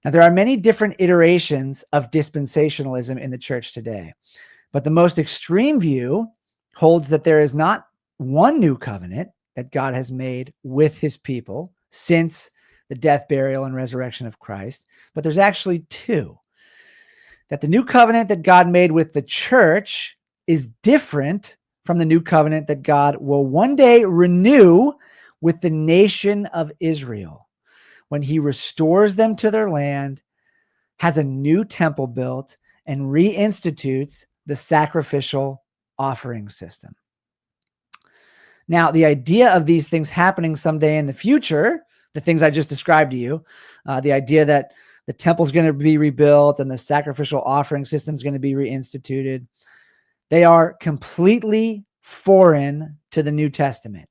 Now, there are many different iterations of dispensationalism in the church today, but the most extreme view holds that there is not one new covenant that God has made with his people since the death, burial, and resurrection of Christ, but there's actually two. That the new covenant that God made with the church is different from the new covenant that God will one day renew with the nation of Israel when he restores them to their land, has a new temple built, and reinstitutes the sacrificial offering system. Now, the idea of these things happening someday in the future, the things I just described to you, the idea that the temple's going to be rebuilt and the sacrificial offering system is going to be reinstituted, they are completely foreign to the New Testament,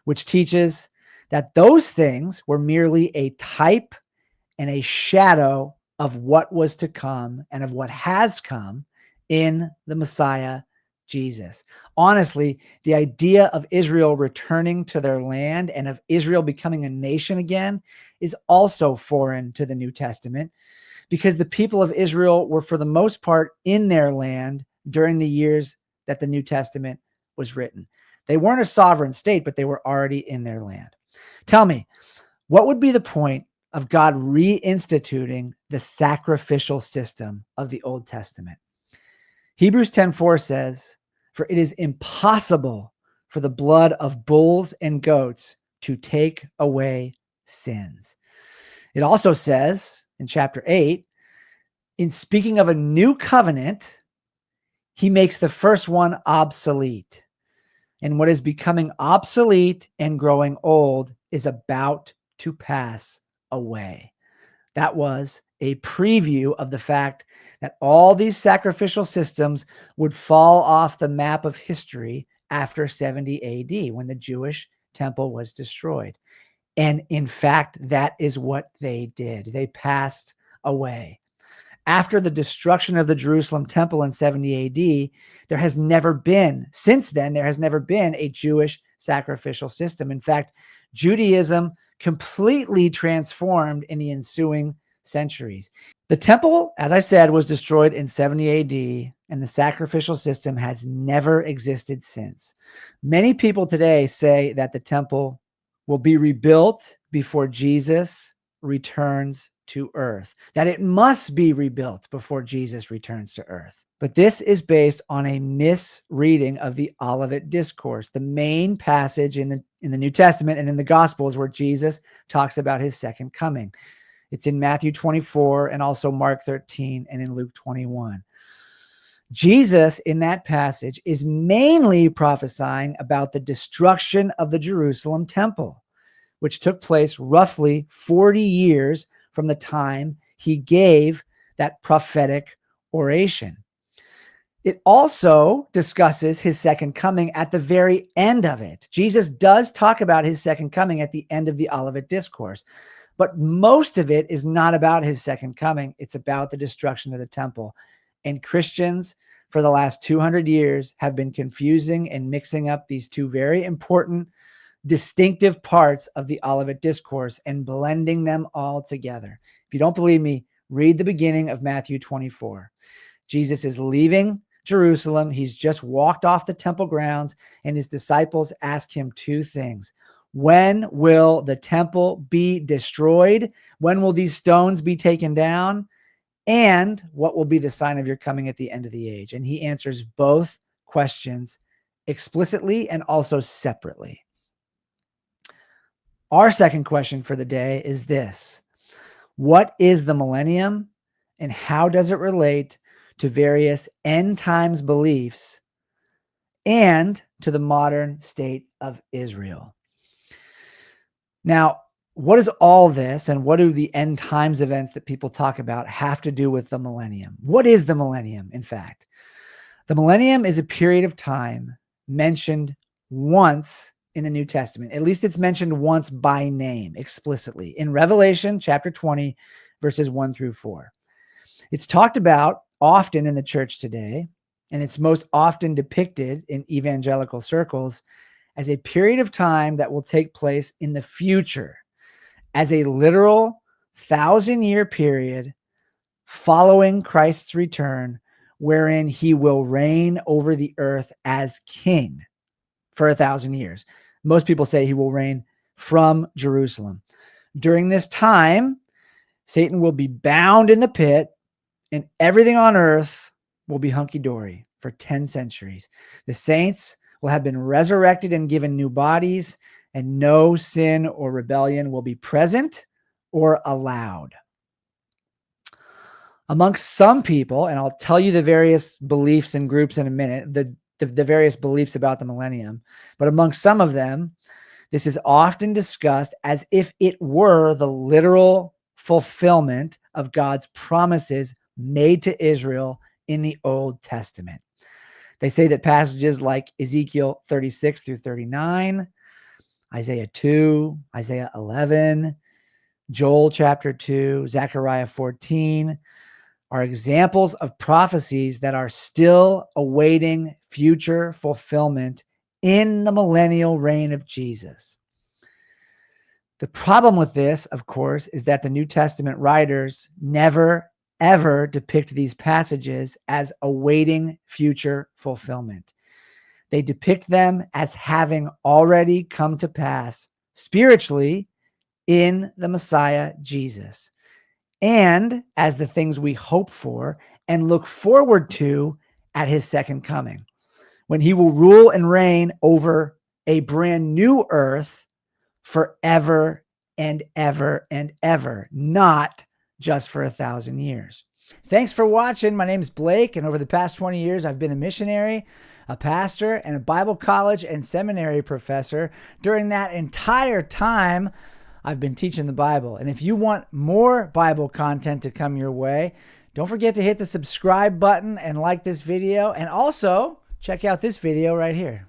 which teaches that those things were merely a type and a shadow of what was to come and of what has come in the Messiah, Jesus. Honestly, the idea of Israel returning to their land and of Israel becoming a nation again is also foreign to the New Testament, because the people of Israel were for the most part in their land during the years that the New Testament was written. They weren't a sovereign state, but they were already in their land. Tell me, what would be the point of God reinstituting the sacrificial system of the Old Testament? Hebrews 10:4 says, "For it is impossible for the blood of bulls and goats to take away sins." It also says in chapter 8, in speaking of a new covenant, he makes the first one obsolete. And what is becoming obsolete and growing old is about to pass away. That was a preview of the fact that all these sacrificial systems would fall off the map of history after 70 AD, when the Jewish temple was destroyed. And in fact, that is what they did. They passed away. After the destruction of the Jerusalem temple in 70 AD, since then, there has never been a Jewish sacrificial system. In fact, Judaism completely transformed in the ensuing centuries. The temple, as I said, was destroyed in 70 AD, and the sacrificial system has never existed since. Many people today say that the temple will be rebuilt before Jesus returns to earth, that it must be rebuilt before Jesus returns to earth. But this is based on a misreading of the Olivet Discourse, the main passage in the New Testament and in the Gospels where Jesus talks about his second coming. It's in Matthew 24 and also Mark 13 and in Luke 21. Jesus in that passage is mainly prophesying about the destruction of the Jerusalem temple, which took place roughly 40 years from the time he gave that prophetic oration. It also discusses his second coming at the very end of it. Jesus does talk about his second coming at the end of the Olivet Discourse, but most of it is not about his second coming. It's about the destruction of the temple. And Christians for the last 200 years have been confusing and mixing up these two very important distinctive parts of the Olivet Discourse and blending them all together. If you don't believe me, read the beginning of Matthew 24. Jesus is leaving Jerusalem. He's just walked off the temple grounds, and his disciples ask him two things. When will the temple be destroyed? When will these stones be taken down? And what will be the sign of your coming at the end of the age? And he answers both questions explicitly and also separately. Our second question for the day is this: what is the millennium, and how does it relate to various end times beliefs and to the modern state of Israel? Now, what does all this and what do the end times events that people talk about have to do with the millennium? What is the millennium, in fact? The millennium is a period of time mentioned once in the New Testament. At least it's mentioned once by name explicitly in Revelation chapter 20, verses 1-4. It's talked about often in the church today, and it's most often depicted in evangelical circles as a period of time that will take place in the future, as a literal 1,000-year period following Christ's return, wherein he will reign over the earth as king for 1,000 years. Most people say he will reign from Jerusalem. During this time, Satan will be bound in the pit, and everything on earth will be hunky-dory for 10 centuries. The saints will have been resurrected and given new bodies, and no sin or rebellion will be present or allowed. Amongst some people, and I'll tell you the various beliefs and groups in a minute, the various beliefs about the millennium, but amongst some of them, this is often discussed as if it were the literal fulfillment of God's promises made to Israel in the Old Testament. They say that passages like Ezekiel 36 through 39, Isaiah 2, Isaiah 11, Joel chapter 2, Zechariah 14 are examples of prophecies that are still awaiting future fulfillment in the millennial reign of Jesus. The problem with this, of course, is that the New Testament writers never, ever depict these passages as awaiting future fulfillment. They depict them as having already come to pass spiritually in the Messiah, Jesus, and as the things we hope for and look forward to at his second coming, when he will rule and reign over a brand new earth forever and ever and ever, not just for 1,000 years. Thanks for watching. My name is Blake, and over the past 20 years, I've been a missionary, a pastor, and a Bible college and seminary professor. During that entire time, I've been teaching the Bible. And if you want more Bible content to come your way, don't forget to hit the subscribe button and like this video. And also check out this video right here.